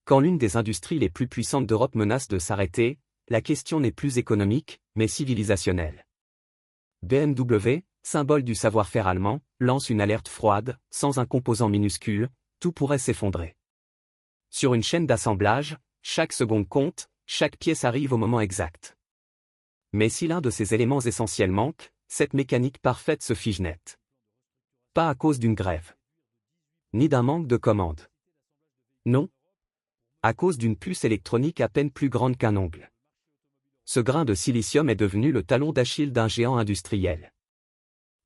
Quand l'une des industries les plus puissantes d'Europe menace de s'arrêter, la question n'est plus économique, mais civilisationnelle. BMW, symbole du savoir-faire allemand, lance une alerte froide, sans un composant minuscule, tout pourrait s'effondrer. Sur une chaîne d'assemblage, chaque seconde compte, chaque pièce arrive au moment exact. Mais si l'un de ces éléments essentiels manque, cette mécanique parfaite se fige net. Pas à cause d'une grève. Ni d'un manque de commandes. Non. À cause d'une puce électronique à peine plus grande qu'un ongle. Ce grain de silicium est devenu le talon d'Achille d'un géant industriel.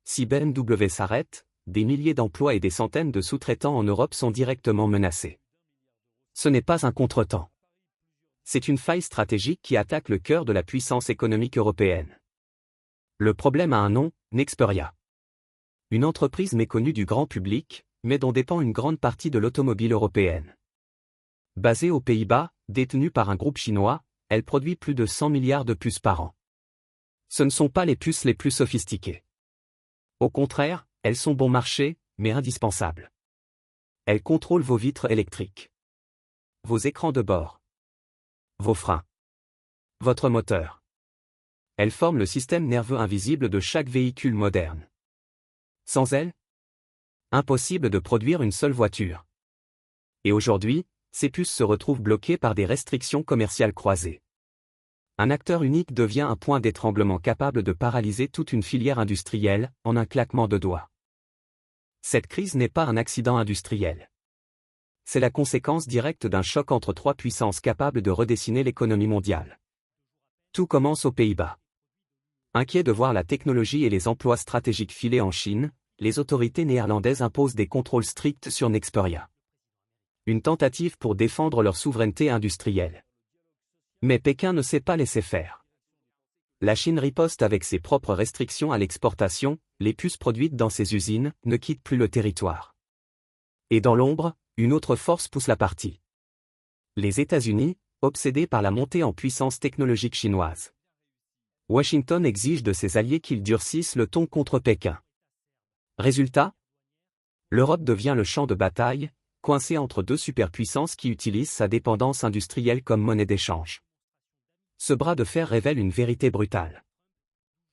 Si BMW s'arrête, des milliers d'emplois et des centaines de sous-traitants en Europe sont directement menacés. Ce n'est pas un contretemps. C'est une faille stratégique qui attaque le cœur de la puissance économique européenne. Le problème a un nom, Nexperia. Une entreprise méconnue du grand public, mais dont dépend une grande partie de l'automobile européenne. Basée aux Pays-Bas, détenue par un groupe chinois, elle produit plus de 100 milliards de puces par an. Ce ne sont pas les puces les plus sophistiquées. Au contraire, elles sont bon marché, mais indispensables. Elles contrôlent vos vitres électriques, vos écrans de bord, vos freins, votre moteur. Elles forment le système nerveux invisible de chaque véhicule moderne. Sans elles, impossible de produire une seule voiture. Et aujourd'hui, ces puces se retrouvent bloquées par des restrictions commerciales croisées. Un acteur unique devient un point d'étranglement capable de paralyser toute une filière industrielle, en un claquement de doigts. Cette crise n'est pas un accident industriel. C'est la conséquence directe d'un choc entre trois puissances capables de redessiner l'économie mondiale. Tout commence aux Pays-Bas. Inquiets de voir la technologie et les emplois stratégiques filer en Chine, les autorités néerlandaises imposent des contrôles stricts sur Nexperia. Une tentative pour défendre leur souveraineté industrielle. Mais Pékin ne s'est pas laissé faire. La Chine riposte avec ses propres restrictions à l'exportation, les puces produites dans ses usines ne quittent plus le territoire. Et dans l'ombre, une autre force pousse la partie. Les États-Unis, obsédés par la montée en puissance technologique chinoise. Washington exige de ses alliés qu'ils durcissent le ton contre Pékin. Résultat ? L'Europe devient le champ de bataille, coincée entre deux superpuissances qui utilisent sa dépendance industrielle comme monnaie d'échange. Ce bras de fer révèle une vérité brutale.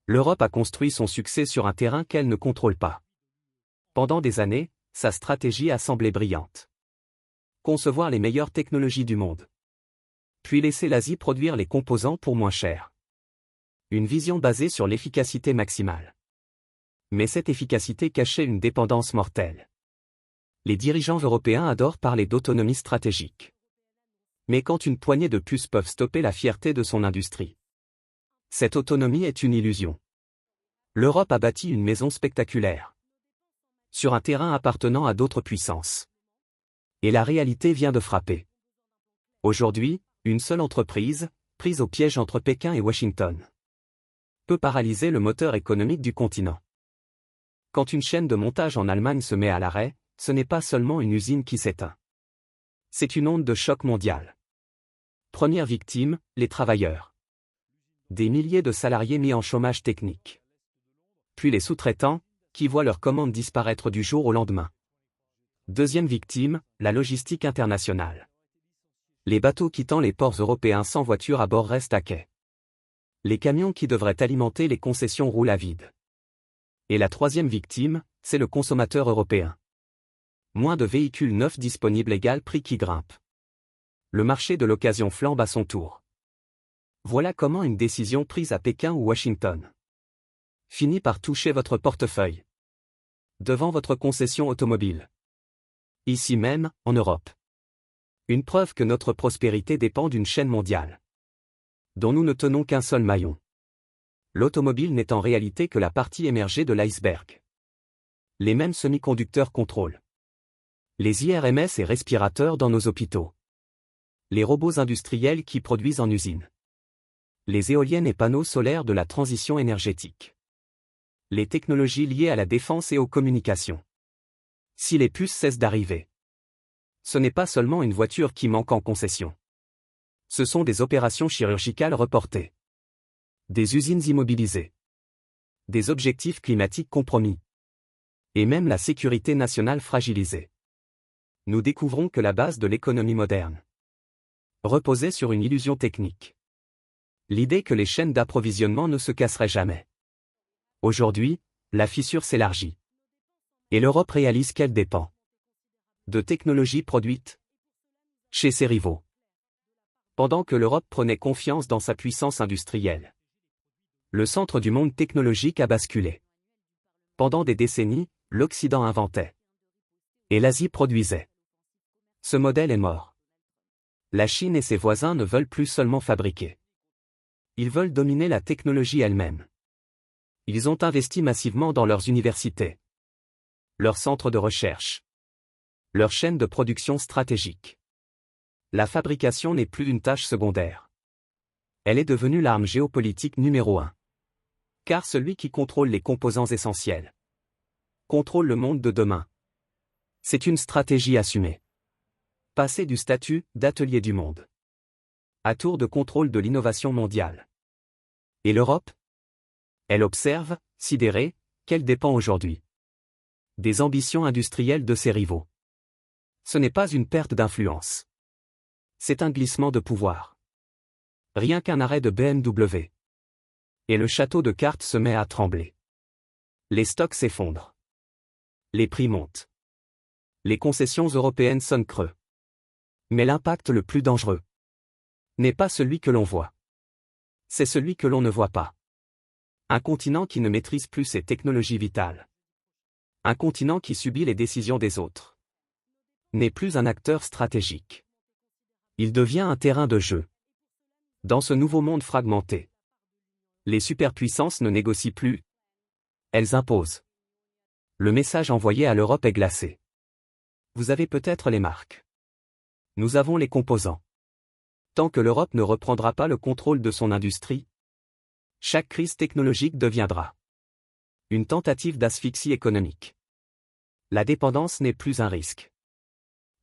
L'Europe a construit son succès sur un terrain qu'elle ne contrôle pas. Pendant des années, sa stratégie a semblé brillante. Concevoir les meilleures technologies du monde. Puis laisser l'Asie produire les composants pour moins cher. Une vision basée sur l'efficacité maximale. Mais cette efficacité cachait une dépendance mortelle. Les dirigeants européens adorent parler d'autonomie stratégique. Mais quand une poignée de puces peuvent stopper la fierté de son industrie. Cette autonomie est une illusion. L'Europe a bâti une maison spectaculaire. Sur un terrain appartenant à d'autres puissances. Et la réalité vient de frapper. Aujourd'hui, une seule entreprise, prise au piège entre Pékin et Washington, peut paralyser le moteur économique du continent. Quand une chaîne de montage en Allemagne se met à l'arrêt, ce n'est pas seulement une usine qui s'éteint. C'est une onde de choc mondial. Première victime, les travailleurs. Des milliers de salariés mis en chômage technique. Puis les sous-traitants, qui voient leurs commandes disparaître du jour au lendemain. Deuxième victime, la logistique internationale. Les bateaux quittant les ports européens sans voiture à bord restent à quai. Les camions qui devraient alimenter les concessions roulent à vide. Et la troisième victime, c'est le consommateur européen. Moins de véhicules neufs disponibles égale prix qui grimpe. Le marché de l'occasion flambe à son tour. Voilà comment une décision prise à Pékin ou Washington finit par toucher votre portefeuille. Devant votre concession automobile. Ici même, en Europe. Une preuve que notre prospérité dépend d'une chaîne mondiale. Dont nous ne tenons qu'un seul maillon. L'automobile n'est en réalité que la partie émergée de l'iceberg. Les mêmes semi-conducteurs contrôlent. Les IRMS et respirateurs dans nos hôpitaux. Les robots industriels qui produisent en usine. Les éoliennes et panneaux solaires de la transition énergétique. Les technologies liées à la défense et aux communications. Si les puces cessent d'arriver. Ce n'est pas seulement une voiture qui manque en concession. Ce sont des opérations chirurgicales reportées. Des usines immobilisées. Des objectifs climatiques compromis. Et même la sécurité nationale fragilisée. Nous découvrons que la base de l'économie moderne reposait sur une illusion technique. L'idée que les chaînes d'approvisionnement ne se casseraient jamais. Aujourd'hui, la fissure s'élargit. Et l'Europe réalise qu'elle dépend de technologies produites chez ses rivaux. Pendant que l'Europe prenait confiance dans sa puissance industrielle, le centre du monde technologique a basculé. Pendant des décennies, l'Occident inventait. Et l'Asie produisait. Ce modèle est mort. La Chine et ses voisins ne veulent plus seulement fabriquer. Ils veulent dominer la technologie elle-même. Ils ont investi massivement dans leurs universités, leurs centres de recherche, leurs chaînes de production stratégiques. La fabrication n'est plus une tâche secondaire. Elle est devenue l'arme géopolitique numéro 1. Car celui qui contrôle les composants essentiels contrôle le monde de demain. C'est une stratégie assumée. Passer du statut d'atelier du monde à tour de contrôle de l'innovation mondiale. Et l'Europe? Elle observe, sidérée, qu'elle dépend aujourd'hui des ambitions industrielles de ses rivaux. Ce n'est pas une perte d'influence. C'est un glissement de pouvoir. Rien qu'un arrêt de BMW. Et le château de cartes se met à trembler. Les stocks s'effondrent. Les prix montent. Les concessions européennes sonnent creux. Mais l'impact le plus dangereux n'est pas celui que l'on voit. C'est celui que l'on ne voit pas. Un continent qui ne maîtrise plus ses technologies vitales. Un continent qui subit les décisions des autres. N'est plus un acteur stratégique. Il devient un terrain de jeu. Dans ce nouveau monde fragmenté, les superpuissances ne négocient plus. Elles imposent. Le message envoyé à l'Europe est glacé. Vous avez peut-être les marques. Nous avons les composants. Tant que l'Europe ne reprendra pas le contrôle de son industrie, chaque crise technologique deviendra une tentative d'asphyxie économique. La dépendance n'est plus un risque.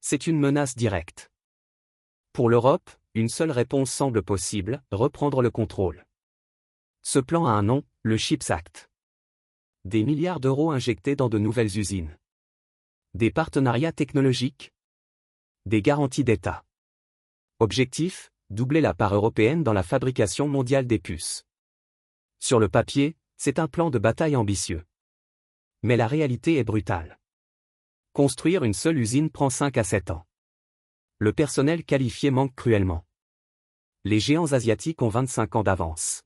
C'est une menace directe. Pour l'Europe, une seule réponse semble possible, reprendre le contrôle. Ce plan a un nom, le Chips Act. Des milliards d'euros injectés dans de nouvelles usines. Des partenariats technologiques. Des garanties d'État. Objectif, doubler la part européenne dans la fabrication mondiale des puces. Sur le papier, c'est un plan de bataille ambitieux. Mais la réalité est brutale. Construire une seule usine prend 5 à 7 ans. Le personnel qualifié manque cruellement. Les géants asiatiques ont 25 ans d'avance.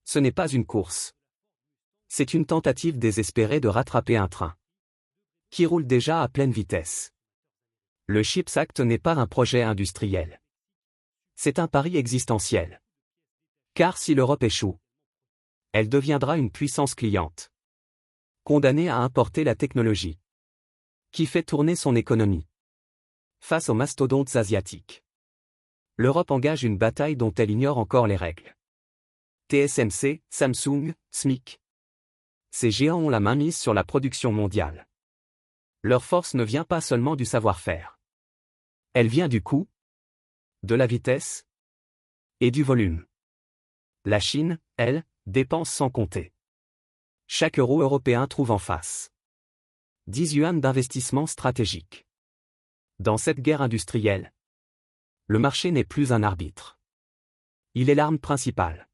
Ce n'est pas une course. C'est une tentative désespérée de rattraper un train qui roule déjà à pleine vitesse. Le Chips Act n'est pas un projet industriel. C'est un pari existentiel. Car si l'Europe échoue, elle deviendra une puissance cliente, condamnée à importer la technologie qui fait tourner son économie. Face aux mastodontes asiatiques, l'Europe engage une bataille dont elle ignore encore les règles. TSMC, Samsung, SMIC. Ces géants ont la main mise sur la production mondiale. Leur force ne vient pas seulement du savoir-faire. Elle vient du coût, de la vitesse et du volume. La Chine, elle, dépense sans compter. Chaque euro européen trouve en face 10 yuans d'investissement stratégique. Dans cette guerre industrielle, le marché n'est plus un arbitre. Il est l'arme principale.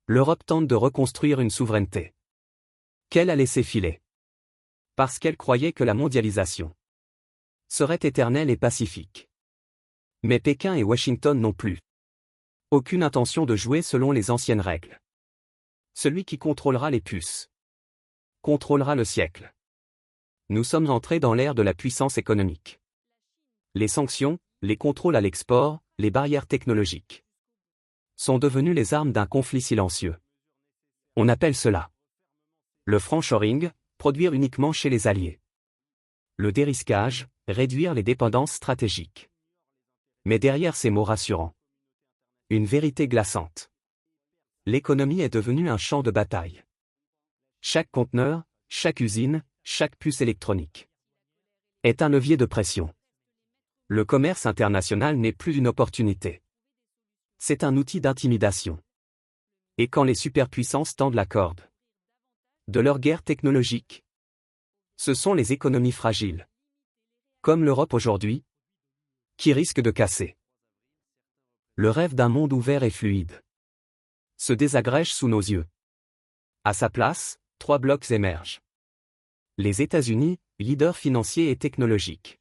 L'Europe tente de reconstruire une souveraineté qu'elle a laissé filer. Parce qu'elle croyait que la mondialisation serait éternelle et pacifique. Mais Pékin et Washington n'ont plus aucune intention de jouer selon les anciennes règles. Celui qui contrôlera les puces contrôlera le siècle. Nous sommes entrés dans l'ère de la puissance économique. Les sanctions, les contrôles à l'export, les barrières technologiques sont devenues les armes d'un conflit silencieux. On appelle cela le friendshoring, produire uniquement chez les alliés. Le dérisquage, réduire les dépendances stratégiques. Mais derrière ces mots rassurants, une vérité glaçante. L'économie est devenue un champ de bataille. Chaque conteneur, chaque usine, chaque puce électronique est un levier de pression. Le commerce international n'est plus une opportunité. C'est un outil d'intimidation. Et quand les superpuissances tendent la corde de leur guerre technologique, ce sont les économies fragiles, comme l'Europe aujourd'hui, qui risquent de casser. Le rêve d'un monde ouvert et fluide se désagrège sous nos yeux. À sa place, 3 blocs émergent. Les États-Unis, leader financier et technologique.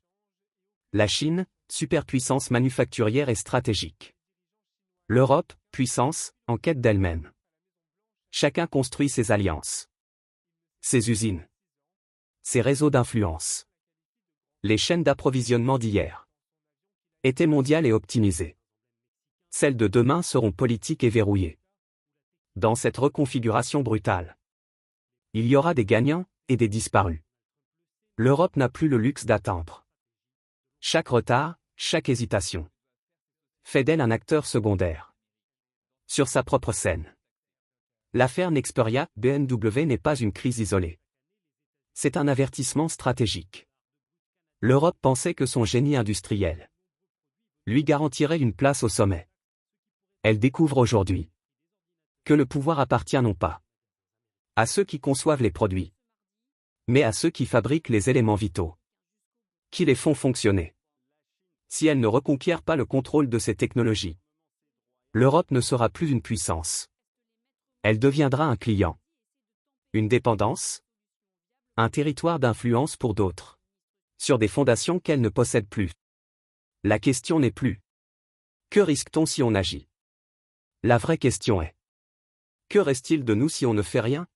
La Chine, superpuissance manufacturière et stratégique. L'Europe, puissance, en quête d'elle-même. Chacun construit ses alliances, ses usines, ses réseaux d'influence. Les chaînes d'approvisionnement d'hier étaient mondiales et optimisées. Celles de demain seront politiques et verrouillées. Dans cette reconfiguration brutale, il y aura des gagnants et des disparus. L'Europe n'a plus le luxe d'attendre. Chaque retard, chaque hésitation fait d'elle un acteur secondaire sur sa propre scène. L'affaire Nexperia BMW n'est pas une crise isolée. C'est un avertissement stratégique. L'Europe pensait que son génie industriel lui garantirait une place au sommet. Elle découvre aujourd'hui que le pouvoir appartient non pas à ceux qui conçoivent les produits, mais à ceux qui fabriquent les éléments vitaux, qui les font fonctionner. Si elle ne reconquiert pas le contrôle de ces technologies, l'Europe ne sera plus une puissance. Elle deviendra un client, une dépendance, un territoire d'influence pour d'autres, sur des fondations qu'elle ne possède plus. La question n'est plus que risque-t-on si on agit? La vraie question est: que reste-t-il de nous si on ne fait rien?